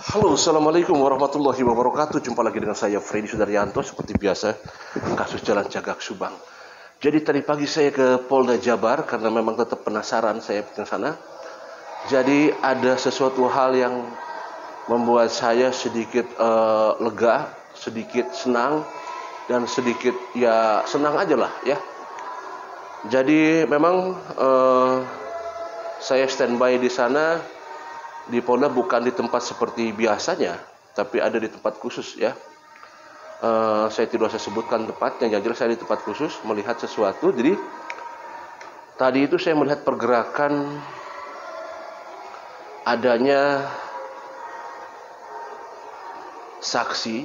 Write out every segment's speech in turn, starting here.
Halo, assalamualaikum warahmatullahi wabarakatuh. Jumpa lagi dengan saya Freddy Sudaryanto. Seperti biasa, kasus Jalan Cagak Subang. Jadi tadi pagi saya ke Polda Jabar karena memang tetap penasaran saya ke sana. Jadi ada sesuatu hal yang membuat saya sedikit lega, sedikit senang, dan sedikit ya senang aja lah ya. Jadi memang saya standby di sana. Di Polda bukan di tempat seperti biasanya, tapi ada di tempat khusus ya. Saya tidak usah sebutkan tempatnya, yang jelas saya di tempat khusus melihat sesuatu. Jadi tadi itu saya melihat pergerakan adanya saksi,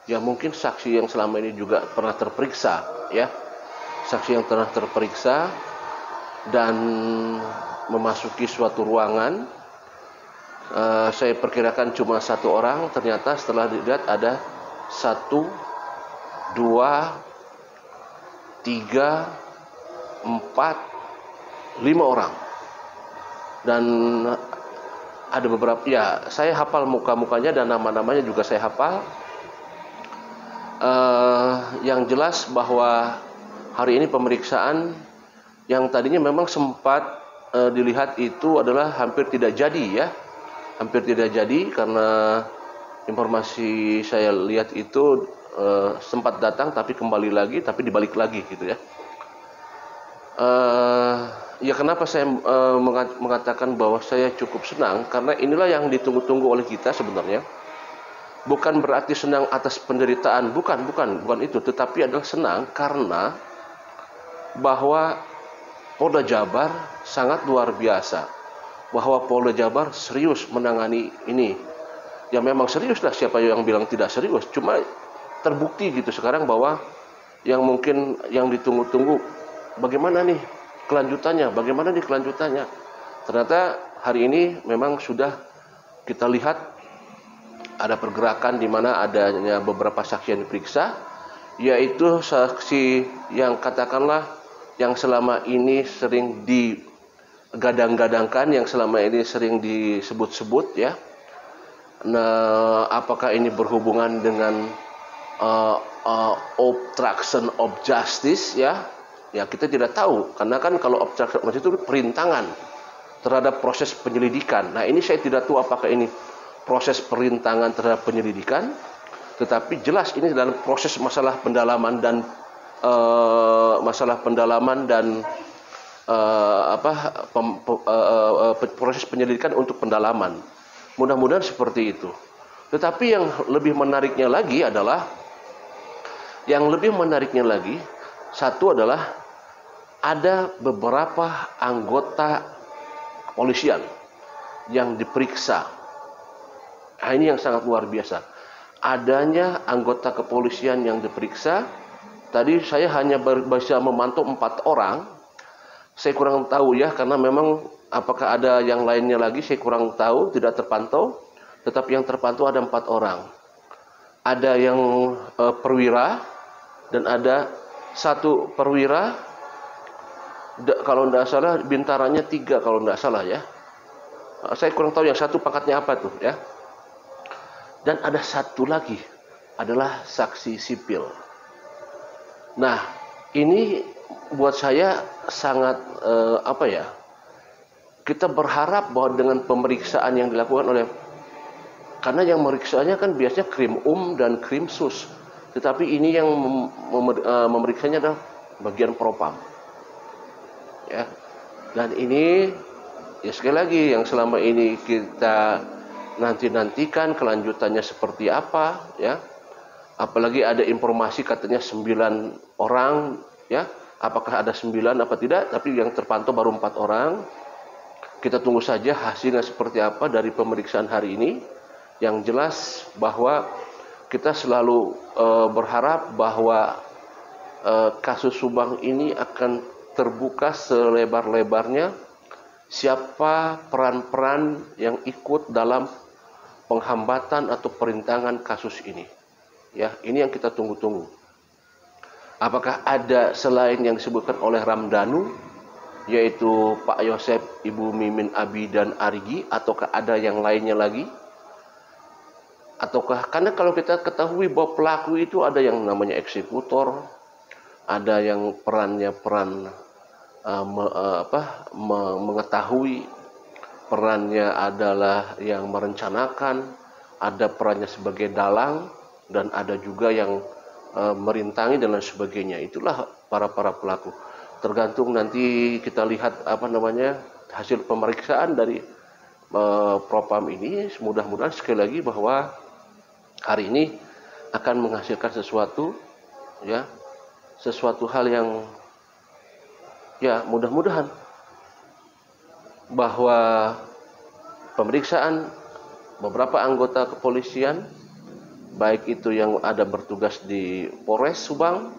ya mungkin saksi yang selama ini juga pernah terperiksa ya, saksi yang pernah terperiksa dan memasuki suatu ruangan. Saya perkirakan cuma satu orang, ternyata setelah dilihat ada 1, 2, 3, 4, 5 orang. Dan ada beberapa, ya saya hafal muka-mukanya dan nama-namanya juga saya hafal. Yang jelas bahwa hari ini pemeriksaan yang tadinya memang sempat dilihat itu adalah hampir tidak jadi ya. Hampir tidak jadi karena informasi saya lihat itu sempat datang tapi kembali lagi, tapi dibalik lagi gitu ya. Ya kenapa saya mengatakan bahwa saya cukup senang, karena inilah yang ditunggu-tunggu oleh kita sebenarnya. Bukan berarti senang atas penderitaan, bukan itu, tetapi adalah senang karena bahwa Polda Jabar sangat luar biasa. Bahwa Polda Jabar serius menangani ini. Ya memang serius lah, siapa yang bilang tidak serius. Cuma terbukti gitu sekarang bahwa yang mungkin yang ditunggu-tunggu, bagaimana nih kelanjutannya, ternyata hari ini memang sudah kita lihat ada pergerakan di mana adanya beberapa saksi yang diperiksa, yaitu saksi yang katakanlah yang selama ini sering digadang-gadangkan, yang selama ini sering disebut-sebut ya. Nah, apakah ini berhubungan dengan obstruction of justice ya? Ya kita tidak tahu, karena kan kalau obstruction of justice itu perintangan terhadap proses penyelidikan. Nah ini saya tidak tahu apakah ini proses perintangan terhadap penyelidikan, tetapi jelas ini dalam proses masalah pendalaman dan proses penyelidikan untuk pendalaman. Mudah-mudahan seperti itu. Tetapi yang lebih menariknya lagi adalah, satu adalah ada beberapa anggota kepolisian yang diperiksa. Nah, ini yang sangat luar biasa. Adanya anggota kepolisian yang diperiksa. Tadi saya hanya bisa memantau 4 orang. Saya kurang tahu ya, karena memang apakah ada yang lainnya lagi saya kurang tahu, tidak terpantau. Tetapi yang terpantau ada 4 orang. Ada yang perwira dan ada 1 perwira. Kalau tidak salah bintarannya 3 kalau tidak salah ya. Saya kurang tahu yang 1 pangkatnya apa tuh ya. Dan ada 1 lagi adalah saksi sipil. Nah, ini buat saya sangat kita berharap bahwa dengan pemeriksaan yang dilakukan oleh, karena yang memeriksanya kan biasanya Krim dan Krim Sus, tetapi ini yang memeriksanya adalah bagian Propam. Ya. Dan ini ya sekali lagi yang selama ini kita nantikan kelanjutannya seperti apa ya. Apalagi ada informasi katanya 9 orang ya. Apakah ada 9 apa tidak, tapi yang terpantau baru 4 orang. Kita tunggu saja hasilnya seperti apa dari pemeriksaan hari ini. Yang jelas bahwa kita selalu berharap bahwa kasus Subang ini akan terbuka selebar-lebarnya, siapa peran-peran yang ikut dalam penghambatan atau perintangan kasus ini. Ya, ini yang kita tunggu-tunggu. Apakah ada selain yang disebutkan oleh Ramdhanu, yaitu Pak Yosep, Ibu Mimin Abi dan Arigi, ataukah ada yang lainnya lagi? ataukah, karena kalau kita ketahui bahwa pelaku itu ada yang namanya eksekutor, ada yang perannya mengetahui, perannya adalah yang merencanakan, ada perannya sebagai dalang, dan ada juga yang merintangi dan lain sebagainya. Itulah para pelaku. Tergantung nanti kita lihat hasil pemeriksaan dari Propam ini. Mudah-mudahan sekali lagi bahwa hari ini akan menghasilkan sesuatu hal yang mudah-mudahan bahwa pemeriksaan beberapa anggota kepolisian, baik itu yang ada bertugas di Polres Subang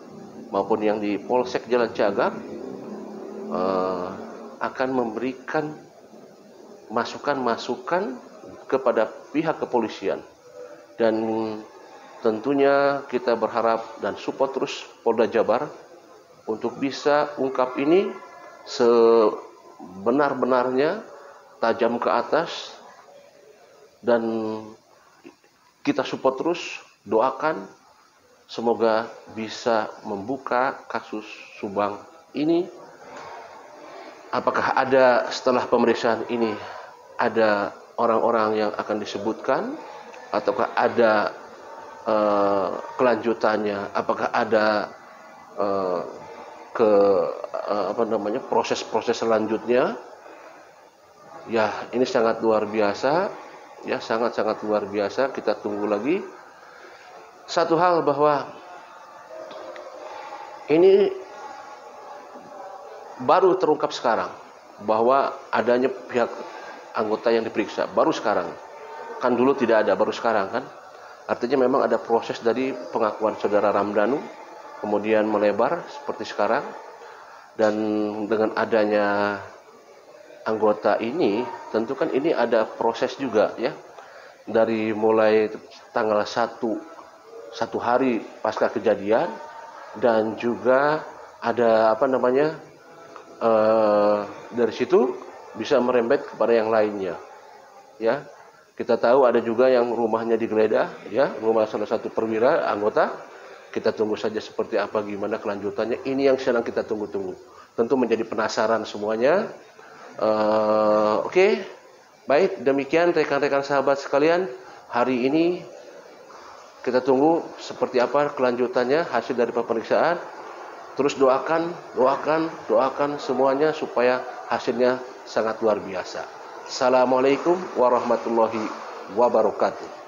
maupun yang di Polsek Jalan Cagak, akan memberikan masukan-masukan kepada pihak kepolisian. Dan tentunya kita berharap dan support terus Polda Jabar untuk bisa ungkap ini sebenar-benarnya, tajam ke atas, dan kita support terus, doakan semoga bisa membuka kasus Subang ini. Apakah ada setelah pemeriksaan ini ada orang-orang yang akan disebutkan, ataukah ada kelanjutannya, apakah ada proses-proses selanjutnya. Ya, ini sangat luar biasa, sangat-sangat luar biasa. Kita tunggu lagi. Satu hal bahwa ini baru terungkap sekarang, bahwa adanya pihak anggota yang diperiksa baru sekarang. Kan dulu tidak ada, baru sekarang kan. Artinya memang ada proses dari pengakuan saudara Ramdhanu, kemudian melebar seperti sekarang. Dan dengan adanya anggota ini, tentu kan ini ada proses juga ya. Dari mulai tanggal 1 hari pasca kejadian, dan juga ada dari situ bisa merembet kepada yang lainnya. Ya, kita tahu ada juga yang rumahnya digeledah, ya, rumah salah satu perwira anggota. Kita tunggu saja seperti apa, gimana kelanjutannya. Ini yang sedang kita tunggu-tunggu. Tentu menjadi penasaran semuanya. Oke. Baik, demikian rekan-rekan sahabat sekalian. Hari ini kita tunggu seperti apa kelanjutannya, hasil dari pemeriksaan. Terus doakan semuanya supaya hasilnya sangat luar biasa. Assalamualaikum warahmatullahi wabarakatuh.